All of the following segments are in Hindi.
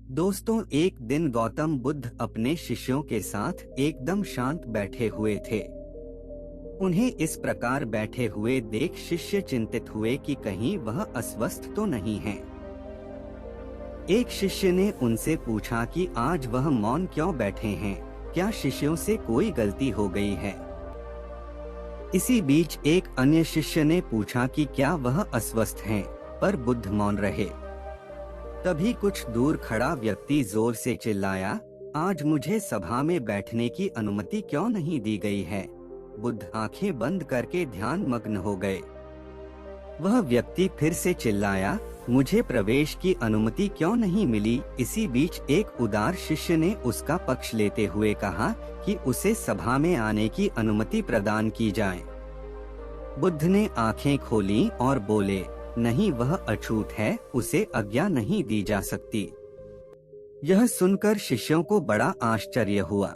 दोस्तों, एक दिन गौतम बुद्ध अपने शिष्यों के साथ एकदम शांत बैठे हुए थे। उन्हें इस प्रकार बैठे हुए देख शिष्य चिंतित हुए कि कहीं वह अस्वस्थ तो नहीं है। एक शिष्य ने उनसे पूछा कि आज वह मौन क्यों बैठे हैं, क्या शिष्यों से कोई गलती हो गई है। इसी बीच एक अन्य शिष्य ने पूछा कि क्या वह अस्वस्थ हैं, पर बुद्ध मौन रहे। तभी कुछ दूर खड़ा व्यक्ति जोर से चिल्लाया, आज मुझे सभा में बैठने की अनुमति क्यों नहीं दी गई है। बुद्ध आंखें बंद करके ध्यान मग्न हो गए। वह व्यक्ति फिर से चिल्लाया, मुझे प्रवेश की अनुमति क्यों नहीं मिली। इसी बीच एक उदार शिष्य ने उसका पक्ष लेते हुए कहा कि उसे सभा में आने की अनुमति प्रदान की जाए। बुद्ध ने आंखें खोली और बोले, नहीं, वह अछूत है, उसे आज्ञा नहीं दी जा सकती। यह सुनकर शिष्यों को बड़ा आश्चर्य हुआ।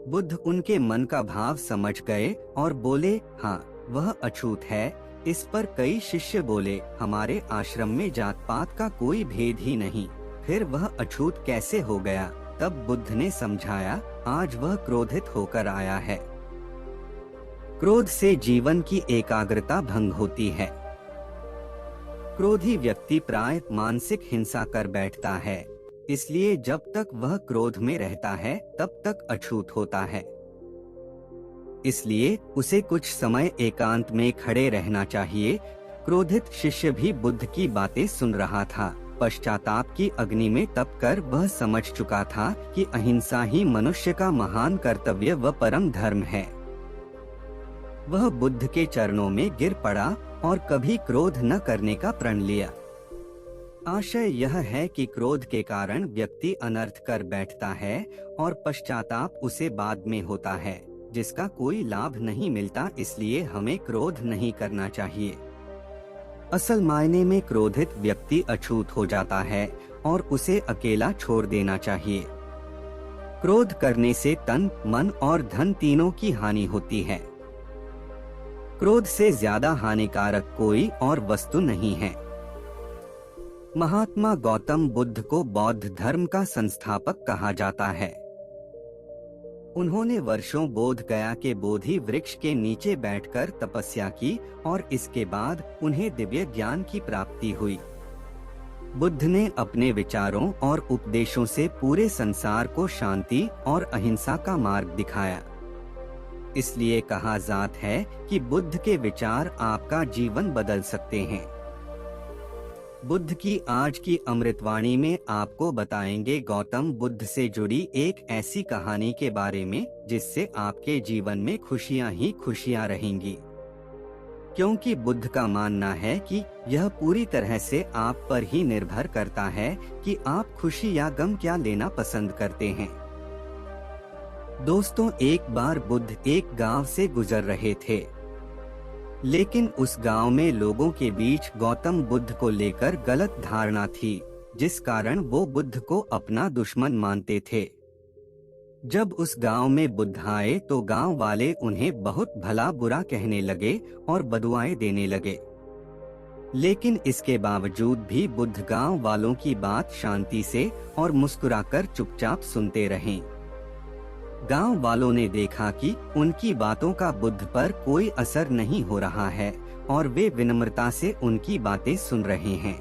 बुद्ध उनके मन का भाव समझ गए और बोले, हाँ, वह अछूत है। इस पर कई शिष्य बोले, हमारे आश्रम में जात पात का कोई भेद ही नहीं, फिर वह अछूत कैसे हो गया। तब बुद्ध ने समझाया, आज वह क्रोधित होकर आया है। क्रोध से जीवन की एकाग्रता भंग होती है। क्रोधी व्यक्ति प्राय मानसिक हिंसा कर बैठता है, इसलिए जब तक वह क्रोध में रहता है तब तक अछूत होता है। इसलिए उसे कुछ समय एकांत में खड़े रहना चाहिए। क्रोधित शिष्य भी बुद्ध की बातें सुन रहा था। पश्चाताप की अग्नि में तप कर वह समझ चुका था कि अहिंसा ही मनुष्य का महान कर्तव्य व परम धर्म है। वह बुद्ध के चरणों में गिर पड़ा और कभी क्रोध न करने का प्रण लिया। आशय यह है कि क्रोध के कारण व्यक्ति अनर्थ कर बैठता है और पश्चाताप उसे बाद में होता है, जिसका कोई लाभ नहीं मिलता। इसलिए हमें क्रोध नहीं करना चाहिए। असल मायने में क्रोधित व्यक्ति अछूत हो जाता है और उसे अकेला छोड़ देना चाहिए। क्रोध करने से तन, मन और धन तीनों की हानि होती है। क्रोध से ज्यादा हानिकारक कोई और वस्तु नहीं है। महात्मा गौतम बुद्ध को बौद्ध धर्म का संस्थापक कहा जाता है। उन्होंने वर्षों बोध गया के बोधि वृक्ष के नीचे बैठकर तपस्या की और इसके बाद उन्हें दिव्य ज्ञान की प्राप्ति हुई। बुद्ध ने अपने विचारों और उपदेशों से पूरे संसार को शांति और अहिंसा का मार्ग दिखाया। इसलिए कहा जाता है कि बुद्ध के विचार आपका जीवन बदल सकते हैं। बुद्ध की आज की अमृतवाणी में आपको बताएंगे गौतम बुद्ध से जुड़ी एक ऐसी कहानी के बारे में जिससे आपके जीवन में खुशियां ही खुशियां रहेंगी, क्योंकि बुद्ध का मानना है कि यह पूरी तरह से आप पर ही निर्भर करता है कि आप खुशी या गम क्या लेना पसंद करते हैं। दोस्तों, एक बार बुद्ध एक गांव से गुजर रहे थे, लेकिन उस गांव में लोगों के बीच गौतम बुद्ध को लेकर गलत धारणा थी, जिस कारण वो बुद्ध को अपना दुश्मन मानते थे। जब उस गांव में बुद्ध आए तो गांव वाले उन्हें बहुत भला बुरा कहने लगे और बदुआएं देने लगे। लेकिन इसके बावजूद भी बुद्ध गांव वालों की बात शांति से और मुस्कुराकर चुपचाप सुनते रहे। गांव वालों ने देखा कि उनकी बातों का बुद्ध पर कोई असर नहीं हो रहा है और वे विनम्रता से उनकी बातें सुन रहे हैं।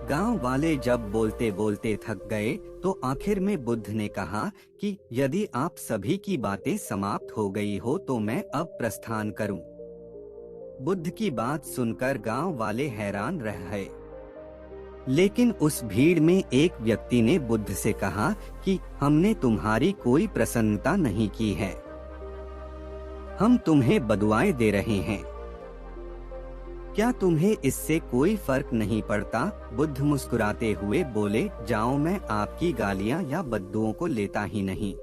गांव वाले जब बोलते बोलते थक गए तो आखिर में बुद्ध ने कहा कि यदि आप सभी की बातें समाप्त हो गई हो तो मैं अब प्रस्थान करूं। बुद्ध की बात सुनकर गांव वाले हैरान रह गए। लेकिन उस भीड़ में एक व्यक्ति ने बुद्ध से कहा कि हमने तुम्हारी कोई प्रसन्नता नहीं की है, हम तुम्हें बदुआएं दे रहे हैं, क्या तुम्हें इससे कोई फर्क नहीं पड़ता। बुद्ध मुस्कुराते हुए बोले, जाओ, मैं आपकी गालियां या बद्दुओं को लेता ही नहीं।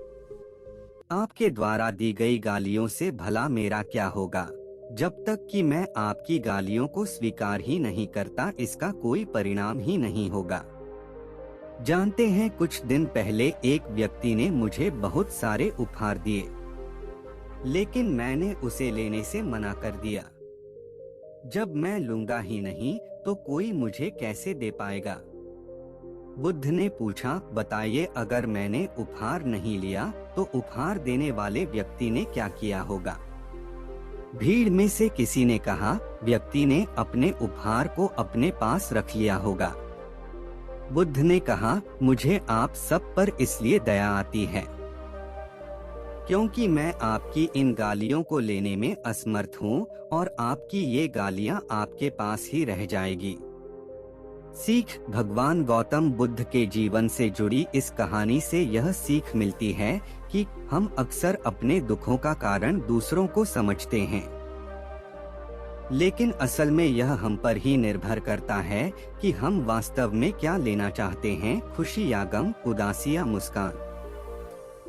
आपके द्वारा दी गई गालियों से भला मेरा क्या होगा। जब तक कि मैं आपकी गालियों को स्वीकार ही नहीं करता, इसका कोई परिणाम ही नहीं होगा। जानते हैं, कुछ दिन पहले एक व्यक्ति ने मुझे बहुत सारे उपहार दिए, लेकिन मैंने उसे लेने से मना कर दिया। जब मैं लूंगा ही नहीं तो कोई मुझे कैसे दे पाएगा। बुद्ध ने पूछा, बताइए, अगर मैंने उपहार नहीं लिया तो उपहार देने वाले व्यक्ति ने क्या किया होगा? भीड़ में से किसी ने कहा, व्यक्ति ने अपने उपहार को अपने पास रख लिया होगा। बुद्ध ने कहा, मुझे आप सब पर इसलिए दया आती है क्योंकि मैं आपकी इन गालियों को लेने में असमर्थ हूँ और आपकी ये गालियाँ आपके पास ही रह जाएगी। सीख। भगवान गौतम बुद्ध के जीवन से जुड़ी इस कहानी से यह सीख मिलती है कि हम अक्सर अपने दुखों का कारण दूसरों को समझते हैं, लेकिन असल में यह हम पर ही निर्भर करता है कि हम वास्तव में क्या लेना चाहते हैं, खुशी या गम, उदासी या मुस्कान।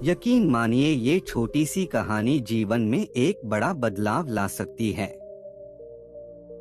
यकीन मानिए, ये छोटी सी कहानी जीवन में एक बड़ा बदलाव ला सकती है।